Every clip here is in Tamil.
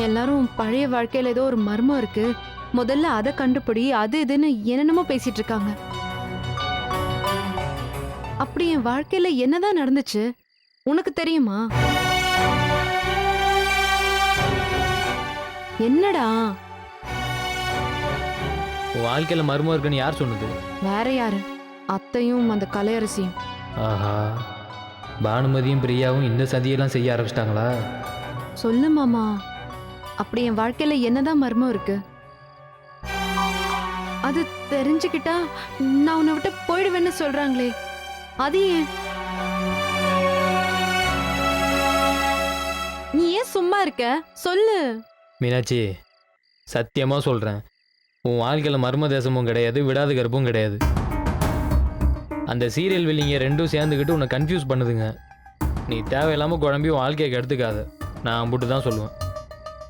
எல்லாரும் பழைய வாழ்க்கையில ஏதோ ஒரு மர்மம் இருக்கு, முதல்ல அதை கண்டுபிடி, அது இதுன்னு என்னென்னமோ பேசிட்டு இருக்காங்க. அப்படி என் வாழ்க்கையில என்னதான் நடந்துச்சு உனக்கு தெரியுமா? என்னடா? உன் வாழ்க்கையில மர்மம் இருக்குன்னு யார் சொன்னது? வேற யாரு? அத்தையும் அந்த கலையரசியும். ஆஹா, பானுமதியும் பிரியாவும் இந்த சதியெல்லாம் செய்ய ஆரம்பிச்சிட்டாங்களா? சொல்லு மாமா, அப்படி என் வாழ்க்கையில என்னதான் மர்மம் இருக்கு? அது தெரிஞ்சுக்கிட்டா நான் உன்னை விட்டு போயிடுவேன்னு சொல்றாங்களே, அது ஏன்? நீ ஏன் சும்மா இருக்க? சொல்லு. மீனாட்சி, சத்தியமா சொல்றேன், உன் வாழ்க்கையில மர்ம தேசமும் கிடையாது, விடாத கர்ப்பமும் கிடையாது. அந்த சீரியல் வில்லிங்க ரெண்டும் சேர்ந்துக்கிட்டு உன்னை கன்ஃபியூஸ் பண்ணுதுங்க. நீ தேவையில்லாம குழம்பி உன் வாழ்க்கையை கெடுத்துக்காத. நான் அம்புட்டு தான் சொல்லுவேன்.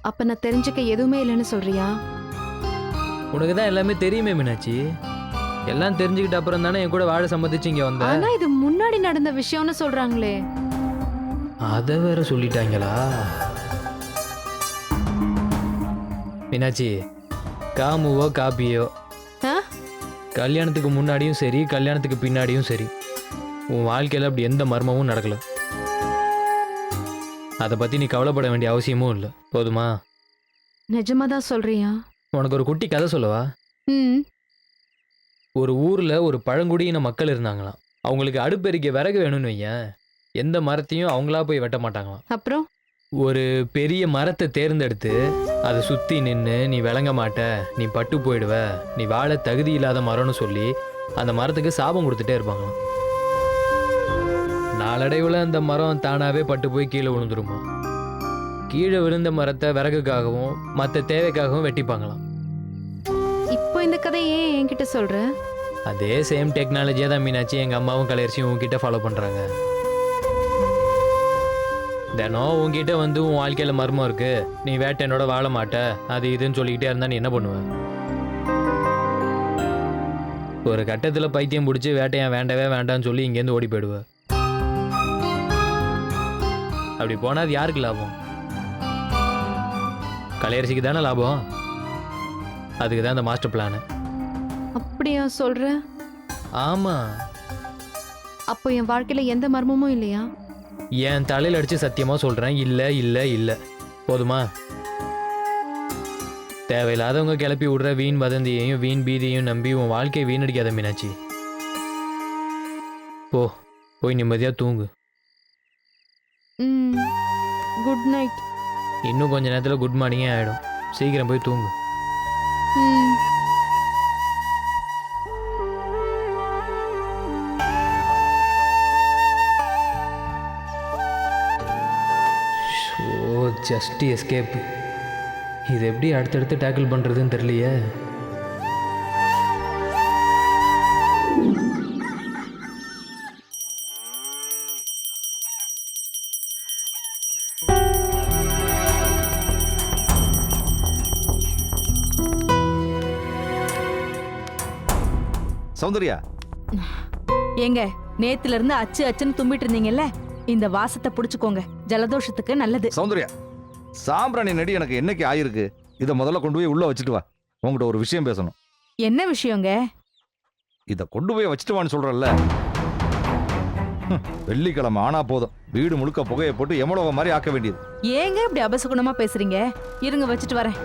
அப்ப நான் தெரிஞ்சுக்க எதுவுமே இல்லைன்னு சொல்றியா? உனக்கு தான் எல்லாமே தெரியுமே மீனாட்சி. எல்லாம் தெரிஞ்சுக்கிட்ட அப்புறம் தானே என் கூட வாழ சம்மதிச்சு இங்க வந்த. ஆனா இது முன்னாடி நடந்த விஷயம்னு சொல்றாங்களே. அதை வேற சொல்லிட்டாங்களா? மீனாட்சி, காமுவோ காப்பியோ, ஆ? கல்யாணத்துக்கு முன்னாடியும் சரி கல்யாணத்துக்கு பின்னாடியும் சரி உன் வாழ்க்கையில் அப்படி எந்த மர்மமும் நடக்கல. அதை பற்றி நீ கவலைப்பட வேண்டிய அவசியமும் இல்லை. போதுமா? நிஜமாதான் சொல்றியா? உனக்கு ஒரு குட்டி கதை சொல்லவா? ம். ஒரு ஊரில் ஒரு பழங்குடியின மக்கள் இருந்தாங்களாம். அவங்களுக்கு அடுப்பெரிக்க விறகு வேணும்னு வையேன், எந்த மரத்தையும் அவங்களா போய் வெட்ட மாட்டாங்களாம். அப்புறம் ஒரு பெரிய மரத்தை தேர்ந்தெடுத்து அதை சுற்றி நின்று, நீ விளங்க மாட்ட, நீ பட்டு போயிடுவ, நீ வாழ தகுதி இல்லாத மரம்னு சொல்லி அந்த மரத்துக்கு சாபம் கொடுத்துட்டே இருப்பாங்களாம். நாளடைவில் அந்த மரம் தானாகவே பட்டு போய் கீழே விழுந்துருமா. கீழே விழுந்த மரத்தை விறகுக்காகவும் மற்ற தேவைக்காகவும் வெட்டிப்பாங்களாம். இப்போ இந்த கதையை ஏன் என்கிட்ட சொல்ற? அதே சேம் டெக்னாலஜியாக தான் மீனாட்சி எங்கள் அம்மாவும் கலையரசியும் உங்ககிட்ட ஃபாலோ பண்ணுறாங்க. தினம் உங்ககிட்ட வந்து உன் வாழ்க்கையில் மர்மம் இருக்கு, நீ வேட்டை என்னோட வாழ மாட்ட, அது இதுன்னு சொல்லிக்கிட்டே இருந்தா நீ என்ன பண்ணுவ? ஒரு கட்டத்தில் பைத்தியம் பிடிச்சி வேட்டையன் வேண்டவே வேண்டான்னு சொல்லி இங்கேருந்து ஓடி போயிடுவ. அப்படி போனால் அது யாருக்கு லாபம்? கலையரசிக்கு தானே லாபம். அதுக்கு தான் இந்த மாஸ்டர் பிளானு. அப்படியா சொல்ற? ஆமாம். அப்போ என் வாழ்க்கையில எந்த மர்மமும் இல்லையா? என் தலையில் அடித்து சத்தியமாக சொல்கிறேன், இல்லை இல்லை இல்லை. போதுமா? தேவையில்லாதவங்க கிளப்பி விடுற வீண் வதந்தியையும் வீண் பீதியையும் நம்பி உன் வாழ்க்கையை வீணடிக்காத மீனாட்சி. போய் நிம்மதியாக தூங்கு. Good night. இன்னும் கொஞ்ச நேரத்தில் குட் மார்னிங்கே ஆகிடும். சீக்கிரம் போய் தூங்கு. Just escape. இது எப்படி அடுத்தடுத்து டேக்கிள் பண்ணுறதுன்னு தெரியலையே. சௌந்தர்யா, ஏங்க நேத்துல இருந்து அச்சு அச்சுன்னு தும்பிட்டு இருந்தீங்கல்ல, இந்த வாசத்தை புடிச்சுக்கோங்க, ஜலதோஷத்துக்கு நல்லது. சௌந்தர்யா, சாம்பிராணி நடி எனக்கு என்னைக்கு ஆயிருக்கு. இதை முதல்ல கொண்டு போய் உள்ள வச்சுட்டு வா. உங்ககிட்ட ஒரு விஷயம் பேசணும். என்ன விஷயங்க? இதை கொண்டு போய் வச்சுட்டு வான்னு சொல்றல்ல. வெள்ளிக்கிழமை ஆனா போதும் வீடு முழுக்க புகையை போட்டு எமலோக மாதிரி ஆக்க வேண்டியது. ஏங்க இப்படி அபசகுணமா பேசுறீங்க? இருங்க வச்சுட்டு வரேன்.